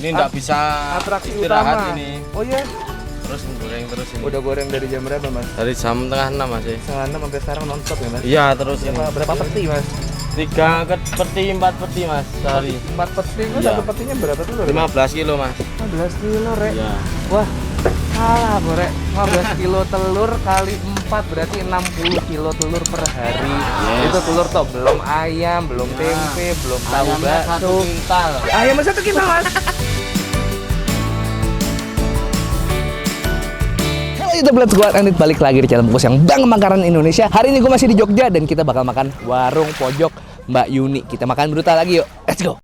Ini nggak bisa atraksi istirahat utama ini. Oh iya, Terus goreng terus ini. udah goreng dari jam berapa mas? Dari jam tengah 6 Mas. Setengah 6 sampai sekarang nonstop ya mas? Iya, terus ini. Berapa peti mas? 3 peti 4 peti Mas sehari. 4 peti, itu Iya. satu petinya berapa telur? 15 kilo Mas. 15 kilo rek. Iya. Wah, salah borek. 15 kilo telur kali 4 berarti 60 kilo telur per hari. Yes. Itu telur toh, belum ayam, belum tempe, belum tahu Ayamnya 1 bakso. kintal. Ayamnya 1 kilo mas. Halo YouTube Let's Go Endit, balik lagi di channel Bungkus yang bangga makanan Indonesia. Hari ini gue masih di Jogja dan kita bakal makan warung pojok Mbak Yuni. Kita makan brutal lagi yuk, let's go.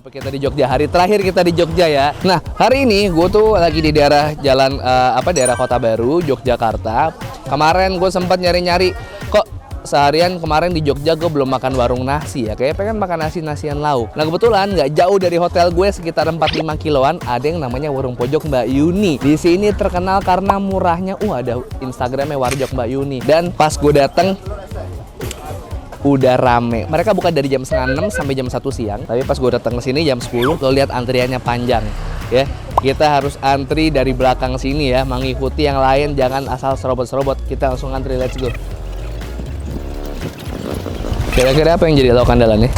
Kita di Jogja, hari terakhir kita di Jogja ya. Nah, hari ini gue tuh lagi di daerah jalan daerah Kota Baru, Yogyakarta. Kemarin gue sempat nyari-nyari, kok seharian kemarin di Jogja gue belum makan warung nasi ya. Kayak pengen makan nasian lauk. Nah, kebetulan nggak jauh dari hotel gue sekitar 4-5 kiloan ada yang namanya warung pojok Mbak Yuni. Di sini terkenal karena murahnya. Ada Instagramnya Warjok Mbak Yuni. Dan pas gue dateng udah rame. Mereka buka dari jam setengah 6 sampai jam 1 siang. Tapi pas gue datang ke sini jam 10, lo lihat antriannya panjang ya. Kita harus antri dari belakang sini ya, mengikuti yang lain, jangan asal serobot-serobot. Kita langsung antri, let's go. Kira-kira apa yang jadi lauk andalan nih?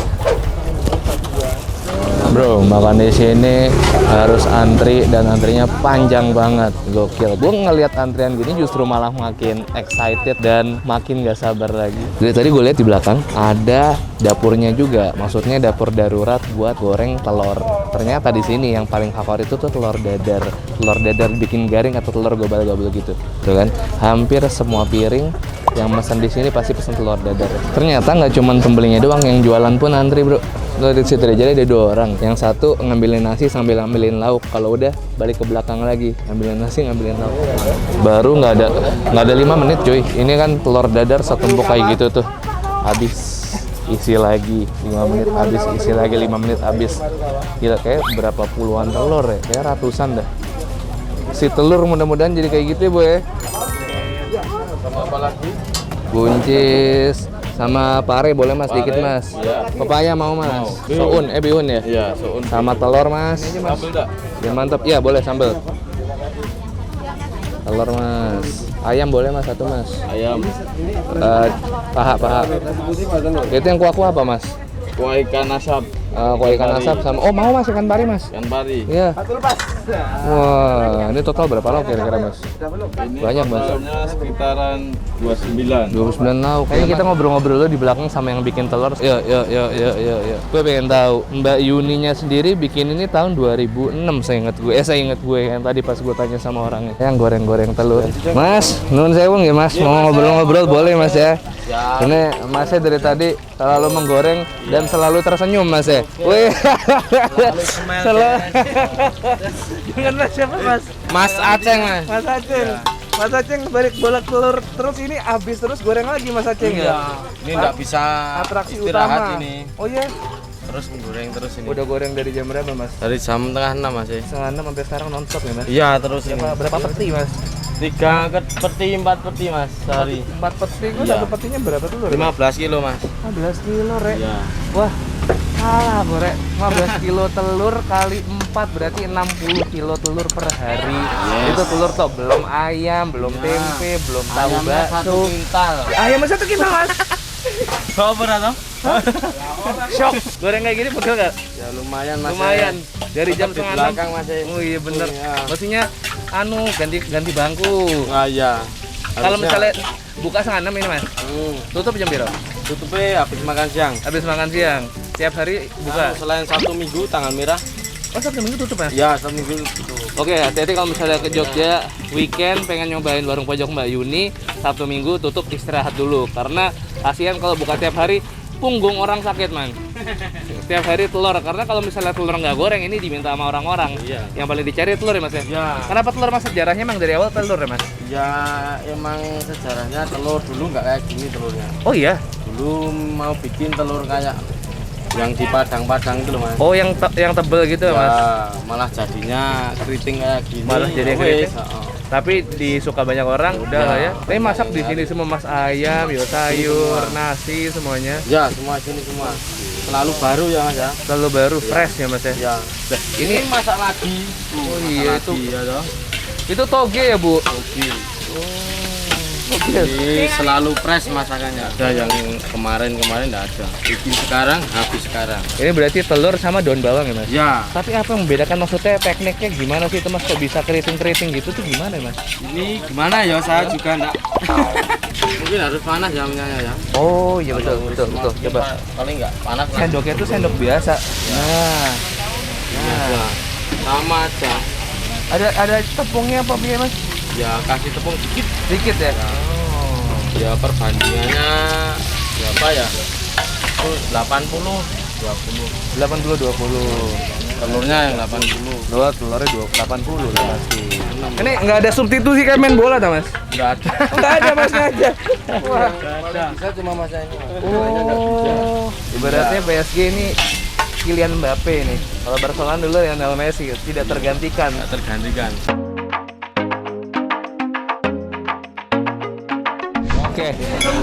Bro, makan di sini harus antri dan antrinya panjang banget, gokil. Gue ngelihat antrian gini justru malah makin excited dan makin gak sabar lagi. Dari tadi gue lihat di belakang ada dapurnya juga, maksudnya dapur darurat buat goreng telur. Ternyata di sini yang paling favorit itu tuh telur dadar. Telur dadar bikin garing atau telur gobal-gobal gitu, tuh kan? Hampir semua piring yang pesan di sini pasti pesan telur dadar. Ternyata nggak cuma pembelinya doang, yang jualan pun antri bro. Lo di situ aja ada 2 orang. Yang satu ngambilin nasi sambil ngambilin lauk. Kalau udah balik ke belakang lagi, ngambilin nasi, ngambilin lauk. Baru nggak ada 5 menit cuy. Ini kan telur dadar setumpuk kayak gitu tuh. Habis, isi lagi 5 menit habis, isi lagi 5 menit habis. Gila, kayak berapa puluhan telur ya? Kayak ratusan dah. Si telur mudah-mudahan jadi kayak gitu ya boy. Sama apa lagi? Buncis sama pare boleh mas, dikit mas. Iya. Pepaya mau mas. Soun, bihun ya. Iya, soun. Sama telur mas. Sambal enggak? Biar mantap. Iya boleh sambal. Telur mas. Ayam boleh mas, 1 mas. Ayam. Paha. Itu yang kuah-kuah apa mas? Kuah ikan asap. Kuah ikan asap sama. Oh mau mas ikan pari mas. Ikan pari. Iya. Wah, ini total berapa lauk kira-kira mas? Ini Banyak, Mas. totalnya sekitaran 29. 29 lauk. Kayaknya kita ngobrol-ngobrol dulu di belakang sama yang bikin telur. Yo. Gue pengen tahu Mbak Yuninya sendiri bikin ini tahun 2006 saya ingat gue yang tadi pas gue tanya sama orangnya. Yang goreng-goreng telur. Mas, nun sewung ya Mas. Mau ngobrol-ngobrol boleh Mas ya. Ini Masnya dari tadi selalu menggoreng dan selalu tersenyum Mas ya. Wih. Selalu. Dengan Mas siapa Mas? Mas Aceng Mas. Mas Aceng. Mas Aceng balik bolak telur terus ini habis terus goreng lagi Mas Aceng ya. Ini nggak bisa Atraksi istirahat utama. ini. Oh iya. Terus goreng terus ini. Udah goreng dari jam berapa Mas? Dari jam tengah 6 Mas. Setengah 6 sampai sekarang nonstop ya Mas? Iya, terus ini. Berapa peti Mas? 3 peti 4 peti Mas sehari. 4 peti, itu Iya. satu petinya berapa telur? 15 kilo Mas. 15 kilo rek. Iya. Wah, salah borek. 15 kilo telur kali 4 berarti 60 kilo telur per hari. Yes. Itu telur toh, belum ayam, belum tempe, belum tahu Ayamnya 1 bakso. kintal. Ayamnya 1 kilo Mas. Kau pernah tahu? Shock. Goreng kayak gini pegel gak? Ya lumayan Mas. Lumayan. Dari jam Tetap di setengah 6. belakang Mas. Oh iya bener. Iya. Maksudnya ganti bangku. Ah iya. Kalau Harusnya. misalnya buka setengah 6 ini Mas. Tutup jam berapa? Tutupnya habis makan siang. Habis makan siang. Tiap hari buka. Selain 1 minggu tanggal merah. Oh, Sabtu Minggu tutup Mas? Ya, 1 minggu tutup. Oke, hati-hati kalau misalnya ke Jogja weekend pengen nyobain warung pojok Mbak Yuni, Sabtu Minggu tutup, istirahat dulu karena kasihan kalau buka tiap hari punggung orang sakit man. Tiap hari telur, karena kalau misalnya telur nggak goreng ini diminta sama orang-orang. Iya. Yang paling dicari telur ya Mas ya? Ya. Kenapa telur Mas? Sejarahnya emang dari awal telur ya Mas? Ya emang sejarahnya telur dulu nggak kayak gini telurnya. Oh iya? Dulu mau bikin telur kayak yang di padang-padang itu loh mas. Oh, yang tebel gitu ya, Mas? Malah jadinya keriting kayak gini. Malah jadi Wes, keriting? Tapi disuka banyak orang, udah lah ya. Tapi masak di sini semua Mas, ayam, yo sayur, nasi semuanya. Ya, semua sini semua. Selalu baru ya mas ya. Selalu baru, fresh ya Mas ya. Ya. Ini masak lagi. Oh iya, Masak lagi, ya toh. Itu toge ya, Bu? Oke. Toge. Jadi selalu fresh masakannya. Ada yang kemarin enggak ada. Bikin sekarang, habis sekarang. Ini berarti telur sama daun bawang ya, Mas? Ya. Tapi apa yang membedakan, maksudnya tekniknya gimana sih itu Mas, kok bisa keriting-keriting gitu tuh gimana ya, Mas? Ini gimana ya, saya juga enggak. Mungkin harus panas ya minyaknya ya. Oh iya, betul. Coba. Paling enggak panas. Sendoknya tuh sendok biasa. Nah. Ya. Sama aja. Ada tepungnya apa ya, Mas? Ya kasih tepung dikit. Dikit ya? Ya perbandingannya berapa ya? Itu 80 20. 80-20. Telurnya yang 80. Telurnya 80 lah pasti. Ini nggak ada substitusi kayak main bola tak Mas? Enggak ada. Nggak ada Mas, nggak ada. Wah. Ada. Bisa cuma masa ini. Oh. Ibaratnya PSG ini Kylian Mbappe nih. Kalau Barcelona dulu Lionel Messi tidak tergantikan. Enggak tergantikan. Oke,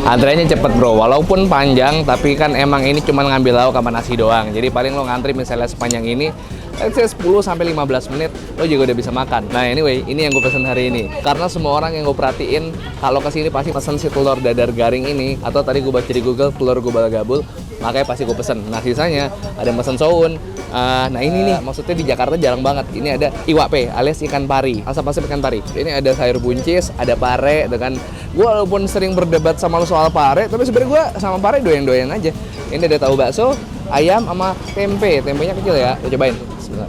antriannya cepet bro, walaupun panjang tapi kan emang ini cuma ngambil lauk sama nasi doang. Jadi paling lo ngantri misalnya sepanjang ini, let's say 10 sampai 15 menit lo juga udah bisa makan. Nah anyway, ini yang gue pesen hari ini. Karena semua orang yang gue perhatiin kalau kesini pasti pesen si telur dadar garing ini, atau tadi gue baca di Google telur gubal gabul, makanya pasti gue pesen. Nah sisanya ada yang pesen soun. Nah ini nih, maksudnya di Jakarta jarang banget. Ini ada iwak alias ikan pari, asap-asap ikan pari. Ini ada sayur buncis, ada pare, dengan gue walaupun sering berdebat sama lo soal pare, tapi sebenarnya gue sama pare doyan-doyan aja. Ini ada tahu bakso, ayam sama tempe. Tempenya kecil ya, kita cobain. Bismillah.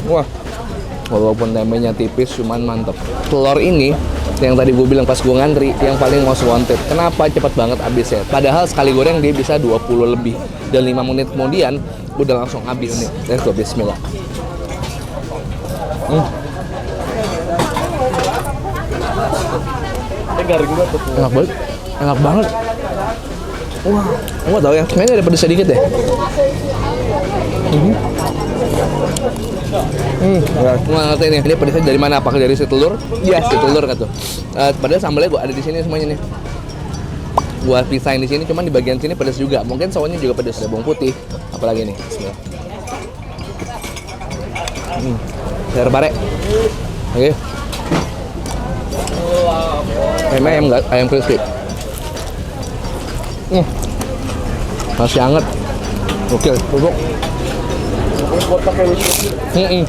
Wah, walaupun tempenya tipis, cuman mantep. Telur ini yang tadi gue bilang pas gue ngantri, yang paling most wanted. Kenapa cepat banget habisnya? Padahal sekali goreng dia bisa 20 lebih, dan 5 menit kemudian udah langsung habis. Let's go, bismillah. Enak banget, enak banget. Wah, nggak tahu ya, kayaknya ada pedas sedikit deh. Nggak ngerti nih, ini pedasnya dari mana? Apakah dari si telur? Iya, si telur kan tuh. Padahal sambalnya gue ada di sini semuanya nih. Gua pisahin di sini, cuman di bagian sini pedas juga. Mungkin sausnya juga pedas, ada bawang putih. Apalagi nih, bismillah. Sayur pare. Oke. Ayam crispy. Masih hangat. Oke, bubuk.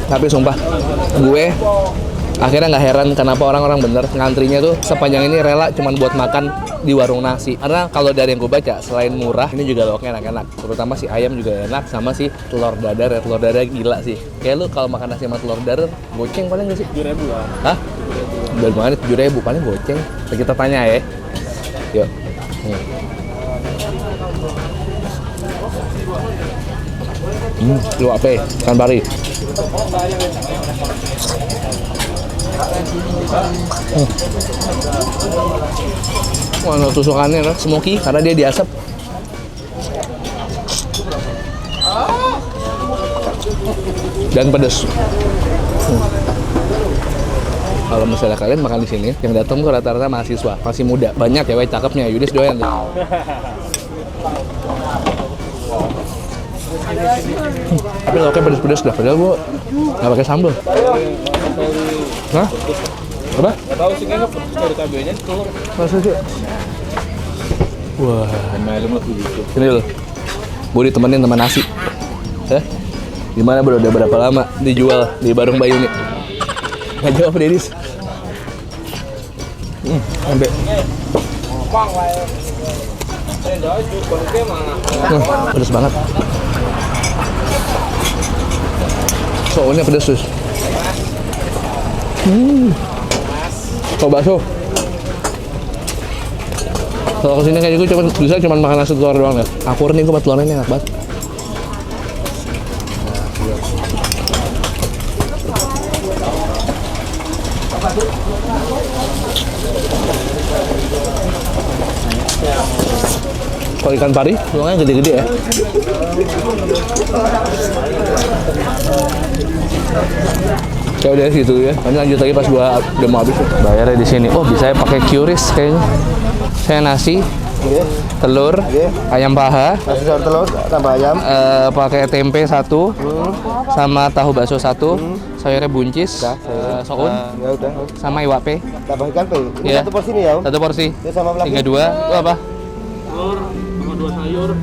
Tapi sumpah, gue akhirnya nggak heran kenapa orang-orang bener ngantrinya tuh sepanjang ini rela cuman buat makan di warung nasi. Karena kalau dari yang gue baca, selain murah, ini juga lauknya enak-enak. Terutama si ayam juga enak, sama si telur dadar. Ya, telur dadar gila sih. Kayak lu kalau makan nasi sama telur dadar, goceng paling nggak sih? 7.000 lah. Hah? Dari mana 7.000 paling goceng. Kita tanya ya. Yuk. Lu apa? Ikan pari. Wah, tusukannya smoky karena dia diasap. Dan pedas. Kalau misalnya kalian makan di sini, yang datang tuh rata-rata mahasiswa, masih muda, banyak cewek cakepnya. Yudis doyan tuh. Tapi lauknya pedas-pedas dah, padahal gua nggak pakai sambal. Hah? Apa? Nggak tahu sih, kayaknya dari cabenya telur. Masa sih? Wah, Malam lebih gitu. ini loh, gue ditemenin sama nasi. Gimana bro, udah berapa lama dijual di Barung Bayu nih? Nggak jawab Dedis. Sampai. Pedas banget. Soalnya pedas terus. Kau bakso. Kalau kesini kayak gitu bisa cuma makan nasi telur doang ya. Akur nih gue telurnya ini enak banget. Kalau ikan pari, tulangnya gede-gede ya. Ya udah gitu ya. Nanti lanjut lagi pas gua udah mau habis. Bayarnya di sini. Oh, bisa ya pakai QRIS kayaknya. Saya nasi, telur, ayam paha, Nasi sayur telur tambah ayam. pakai tempe 1, sama tahu bakso 1, sayurnya buncis, soun, Ya udah. sama iwak Tambah ikan pe. Ini Iya. satu porsi nih ya. 1 porsi. Itu sama lagi. 32. Itu apa?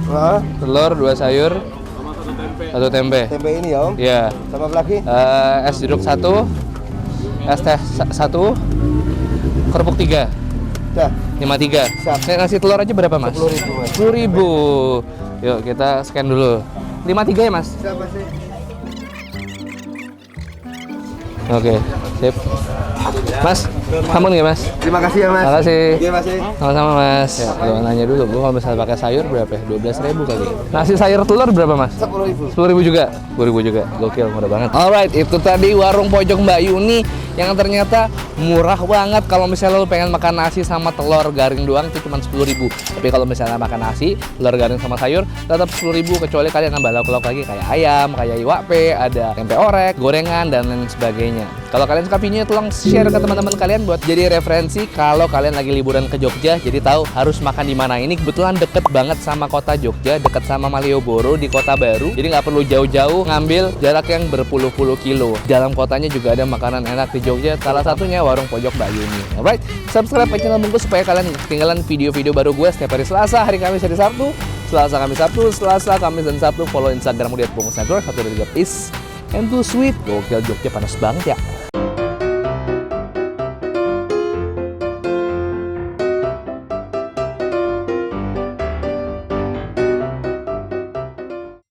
Nah, Telur, 2 sayur, 1 tempe. tempe ini ya Om. Iya. Sama apa lagi? Es jeruk 1, es teh 1, kerupuk 3, Dah. 53. Siap. Saya ngasih telur aja berapa mas? 10.000 Mas. 10.000. Yuk kita scan dulu. 53 ya mas? Siapa sih? Oke, sip. Mas, aman nggak mas? Terima kasih ya Mas. Terima kasih. Iya Mas. Sama-sama mas. Ya, gua nanya dulu, gua kalau misalnya pakai sayur berapa ya? 12.000 kali. Nasi sayur telur berapa mas? 10.000. 10.000 juga? 10.000 juga, gokil, murah banget. Alright, itu tadi warung pojok Mbak Yuni yang ternyata murah banget. Kalau misalnya lo pengen makan nasi sama telur garing doang itu cuma 10.000. Tapi kalau misalnya makan nasi, telur garing sama sayur tetap 10.000, kecuali kalian nambah lauk-lauk lagi kayak ayam, kayak iwak pe, ada tempe orek, gorengan dan lain sebagainya. Kalau kalian suka videonya tolong share ke teman-teman kalian buat jadi referensi kalau kalian lagi liburan ke Jogja, jadi tahu harus makan di mana. Ini kebetulan deket banget sama kota Jogja, deket sama Malioboro di Kota Baru. Jadi nggak perlu jauh-jauh ngambil jarak yang berpuluh-puluh kilo. Dalam kotanya juga ada makanan enak di Jogja, salah satunya warung pojok Mbak Yuni. Alright, subscribe channel Bungkus supaya kalian ketinggalan video-video baru gue setiap hari Selasa, hari Kamis, hari Sabtu, Selasa, Kamis, Sabtu, Selasa, Kamis, dan Sabtu. Follow Instagram gue @bungkusnetwork 1 3 peace and too sweet. Gokil, Jogja panas banget ya.